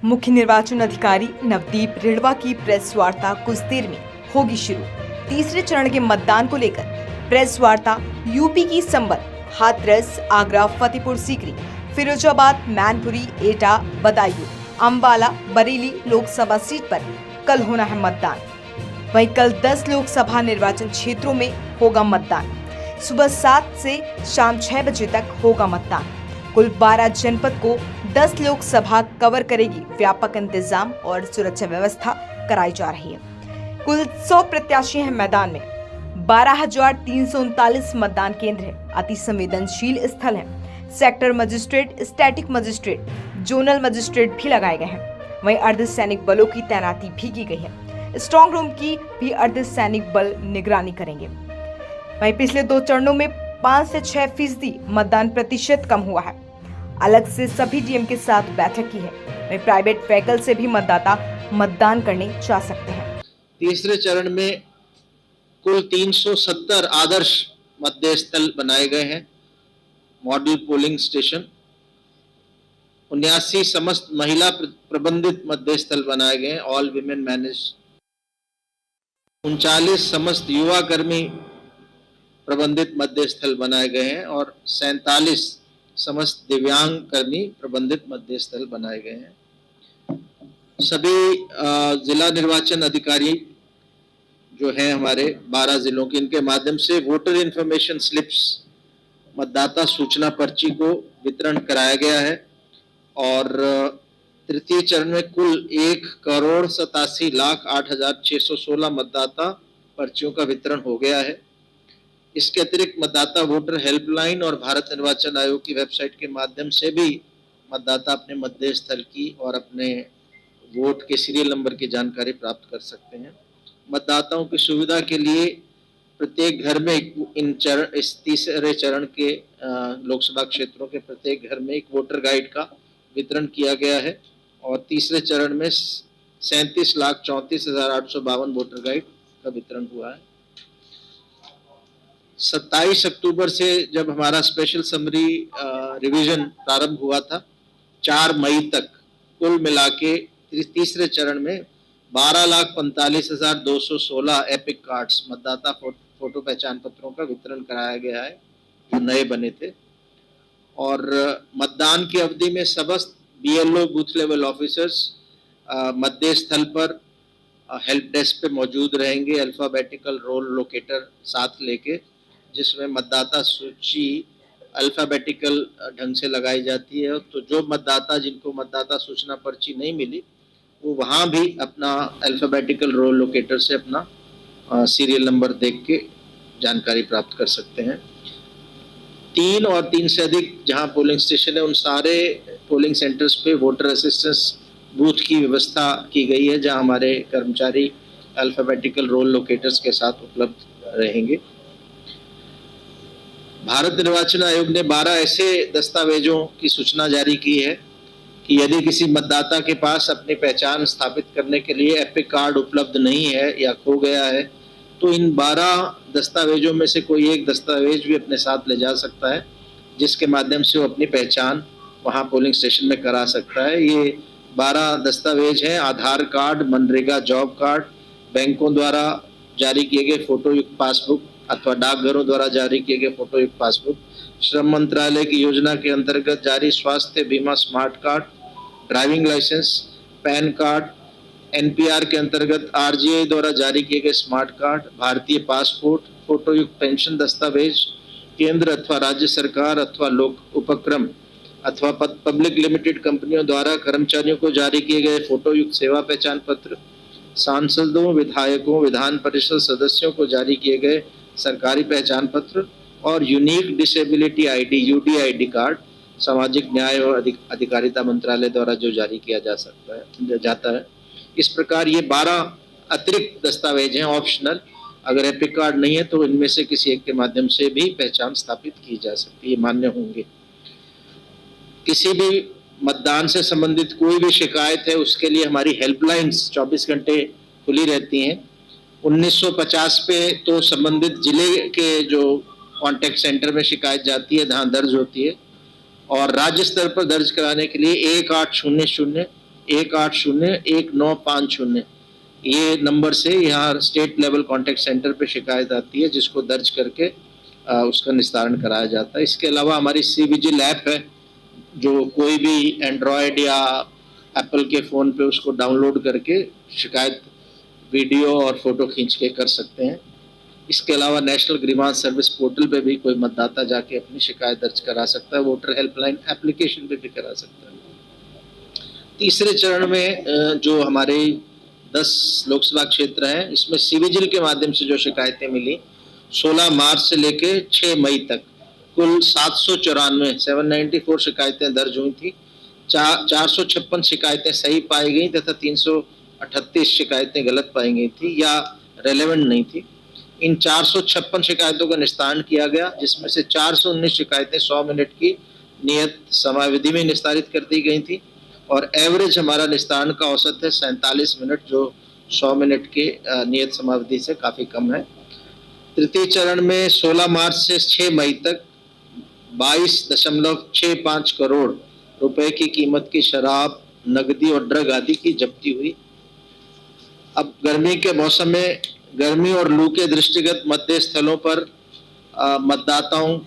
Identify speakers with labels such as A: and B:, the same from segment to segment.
A: मुख्य निर्वाचन अधिकारी नवदीप रिढ़वा की प्रेस वार्ता कुछ देर में होगी शुरू। तीसरे चरण के मतदान को लेकर प्रेस वार्ता यूपी की संबल, हाथरस, आगरा, फतेहपुर सीकरी, फिरोजाबाद, मैनपुरी, एटा, बदायूं, अंबाला, बरेली लोकसभा सीट पर कल होना है मतदान। वहीं कल 10 लोकसभा निर्वाचन क्षेत्रों में होगा मतदान। सुबह 7 से शाम 6 बजे तक होगा मतदान। कुल 12 जनपद को 10 लोकसभा कवर करेगी। व्यापक इंतजाम और सुरक्षा व्यवस्था कराई जा रही है। कुल 100 प्रत्याशी हैं मैदान में। 12,339 मतदान केंद्र है। अति संवेदनशील स्थल है। Sector magistrate, static magistrate, zonal magistrate भी लगाए गए हैं। वहीं अर्धसैनिक बलों की तैनाती भी की गई है। स्ट्रांग रूम की भी अर्धसैनिक बल निगरानी करेंगे। वहीं पिछले 2 चरणों में 5 से 6% मतदान प्रतिशत कम हुआ है। अलग से सभी डीएम के साथ बैठक की है। वहीं प्राइवेट व्हीकल से भी मतदाता मतदान करने जा सकते हैं।
B: तीसरे चरण में कुल 370 आदर्श मतदेय स्थल बनाए गए हैं, मॉडल पोलिंग स्टेशन। 79 समस्त महिला प्रबंधित मतदेय स्थल बनाए गए हैं, ऑल विमेन मैनेज। 39 समस्त युवा कर्मी प्रबंधित मतदेय स्थल बनाए गए हैं और 47 समस्त दिव्यांग कर्मी प्रबंधित मतदेय स्थल बनाए गए हैं। सभी जिला निर्वाचन अधिकारी जो हैं हमारे 12 जिलों के, इनके माध्यम से वोटर इंफॉर्मेशन स्लिप्स, मतदाता सूचना पर्ची को वितरण कराया गया है। और तृतीय चरण में कुल 1,87,08,616 मतदाता पर्चियों का वितरण हो गया है। इसके अतिरिक्त मतदाता वोटर हेल्पलाइन और भारत निर्वाचन आयोग की वेबसाइट के माध्यम से भी मतदाता अपने मतदेय स्थल की और अपने वोट के सीरियल नंबर की जानकारी प्राप्त कर सकते हैं। मतदाताओं की सुविधा के लिए प्रत्येक घर में इस तीसरे चरण के लोकसभा क्षेत्रों के प्रत्येक घर में एक वोटर गाइड का वितरण किया गया है और तीसरे चरण में 37,34,852 वोटर गाइड का वितरण हुआ है। 27 अक्टूबर से जब हमारा स्पेशल समरी रिवीजन प्रारंभ हुआ था, 4 मई तक कुल मिला के तीसरे चरण में 12,45,216 एपिक कार्ड्स, मतदाता फोटो पहचान पत्रों का वितरण कराया गया है जो नए बने थे। और मतदान की अवधि में समस्त बीएलओ, बूथ लेवल ऑफिसर्स मतदेय स्थल पर हेल्प डेस्क पे मौजूद रहेंगे, अल्फाबेटिकल रोल लोकेटर साथ लेके, जिसमें मतदाता सूची अल्फाबेटिकल ढंग से लगाई जाती है। तो जो मतदाता जिनको मतदाता सूचना पर्ची नहीं मिली, वो वहाँ भी अपना अल्फाबेटिकल रोल लोकेटर से अपना सीरियल नंबर देख के जानकारी प्राप्त कर सकते हैं। 3 और 3 से अधिक जहाँ पोलिंग स्टेशन है, उन सारे पोलिंग सेंटर्स पे वोटर असिस्टेंस बूथ की व्यवस्था की गई है, जहाँ हमारे कर्मचारी अल्फाबेटिकल रोल लोकेटर्स के साथ उपलब्ध रहेंगे। भारत निर्वाचन आयोग ने 12 ऐसे दस्तावेजों की सूचना जारी की है कि यदि किसी मतदाता के पास अपनी पहचान स्थापित करने के लिए एपिक कार्ड उपलब्ध नहीं है या खो गया है, तो इन 12 दस्तावेजों में से कोई एक दस्तावेज भी अपने साथ ले जा सकता है, जिसके माध्यम से वो अपनी पहचान वहाँ पोलिंग स्टेशन में करा सकता है। ये 12 दस्तावेज हैं: आधार कार्ड, मनरेगा जॉब कार्ड, बैंकों द्वारा जारी किए गए फोटोयुक्त पासबुक अथवा डाकघरों द्वारा जारी किए गए फोटोयुक्त पासबुक, श्रम मंत्रालय की योजना के अंतर्गत जारी स्वास्थ्य बीमा smart card, driving licence, PAN card, NPR के अंतर्गत आरजीआई द्वारा जारी किए गए स्मार्ट कार्ड, भारतीय पासपोर्ट, फोटोयुक्त पेंशन दस्तावेज, केंद्र अथवा राज्य सरकार अथवा लोक उपक्रम अथवा पब्लिक लिमिटेड कंपनियों द्वारा कर्मचारियों को जारी किए गए फोटोयुक्त सेवा पहचान पत्र, सांसदों, विधायकों, विधान परिषद सदस्यों को जारी किए गए सरकारी पहचान पत्र और unique disability ID UDID card सामाजिक न्याय और अधिकारिता मंत्रालय द्वारा जो जारी किया जाता है। इस प्रकार ये 12 अतिरिक्त दस्तावेज हैं, ऑप्शनल। अगर एपिक कार्ड नहीं है तो इनमें से किसी एक के माध्यम से भी पहचान स्थापित की जा सकती है, मान्य होंगे। किसी भी मतदान से संबंधित कोई भी शिकायत है, उसके लिए हमारी हेल्पलाइंस 24 घंटे खुली रहती हैं। 1950 पे तो संबंधित जिले के जो कॉन्टैक्ट सेंटर में शिकायत जाती है, जहाँ दर्ज होती है, और राज्य स्तर पर दर्ज कराने के लिए 1800 180195 ये नंबर से यहाँ स्टेट लेवल कॉन्टैक्ट सेंटर पे शिकायत आती है, जिसको दर्ज करके उसका निस्तारण कराया जाता है। इसके अलावा हमारी CVGIL ऐप है, जो कोई भी एंड्रॉयड या एप्पल के फ़ोन पे उसको डाउनलोड करके शिकायत वीडियो और फोटो खींच के कर सकते हैं। इसके अलावा नेशनल ग्रीवांस सर्विस पोर्टल पे भी कोई मतदाता जाके अपनी शिकायत दर्ज करा सकता है। वोटर हेल्पलाइन एप्लीकेशन पे भी करा सकता है। तीसरे चरण में जो हमारे 10 लोकसभा क्षेत्र हैं, इसमें CVGIL के माध्यम से जो शिकायतें मिली 16 मार्च से लेके 6 मई तक कुल 794 शिकायतें दर्ज हुई थी। 456 शिकायतें सही पाई गई तथा 338 शिकायतें गलत पाई गई थी या रेलेवेंट नहीं थी। इन 456 शिकायतों का निस्तारण किया गया, जिसमें से 419 शिकायतें 100 मिनट की नियत समयावधि में निस्तारित कर दी गई थी और एवरेज हमारा निस्तारण का औसत है 47 मिनट, जो 100 मिनट के नियत समयावधि से काफ़ी कम है। तृतीय चरण में 16 मार्च से 6 मई तक 22.65 करोड़ रुपए की कीमत की शराब, नकदी और ड्रग आदि की जब्ती हुई। अब गर्मी के मौसम में गर्मी और लू के दृष्टिगत मध्य स्थलों पर मतदाताओं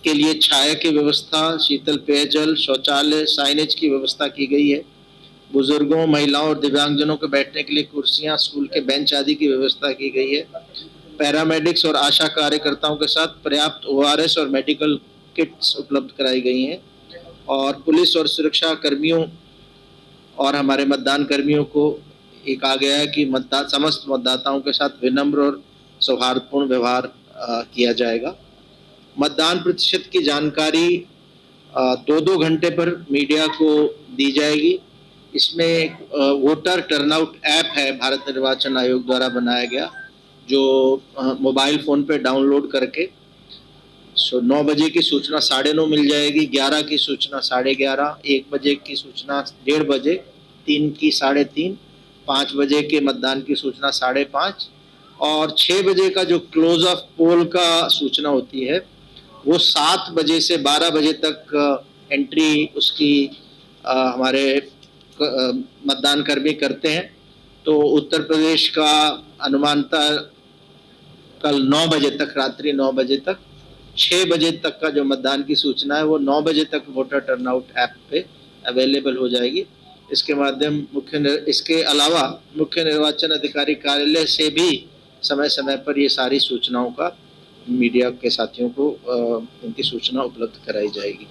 B: के लिए छाया की व्यवस्था, शीतल पेयजल, शौचालय, साइनेज की व्यवस्था की गई है। बुजुर्गों, महिलाओं और दिव्यांगजनों के बैठने के लिए कुर्सियां, स्कूल के बेंच आदि की व्यवस्था की गई है। पैरामेडिक्स और आशा कार्यकर्ताओं के साथ पर्याप्त ORS और मेडिकल किट्स उपलब्ध कराई गई हैं और पुलिस और सुरक्षा कर्मियों और हमारे मतदान कर्मियों को एक आ गया है कि समस्त मतदाताओं के साथ विनम्र और सौहार्दपूर्ण व्यवहार किया जाएगा। मतदान प्रतिशत की जानकारी 2-2 घंटे पर मीडिया को दी जाएगी। इसमें वोटर टर्नआउट ऐप है, भारत निर्वाचन आयोग द्वारा बनाया गया, जो मोबाइल फ़ोन पे डाउनलोड करके 9 बजे की सूचना 9:30 मिल जाएगी, 11 की सूचना 11:30, 1 बजे की सूचना 1:30 बजे, 3 की 3:30, 5 बजे के मतदान की सूचना 5:30 और 6 बजे का जो क्लोज ऑफ पोल का सूचना होती है वो 7 बजे से 12 बजे तक एंट्री उसकी हमारे मतदान कर्मी करते हैं। तो उत्तर प्रदेश का अनुमानतः कल 9 बजे तक, रात्रि 9 बजे तक, 6 बजे तक का जो मतदान की सूचना है वो 9 बजे तक वोटर टर्नआउट ऐप पे अवेलेबल हो जाएगी। इसके अलावा मुख्य निर्वाचन अधिकारी कार्यालय से भी समय समय पर ये सारी सूचनाओं का मीडिया के साथियों को इनकी सूचना उपलब्ध कराई जाएगी।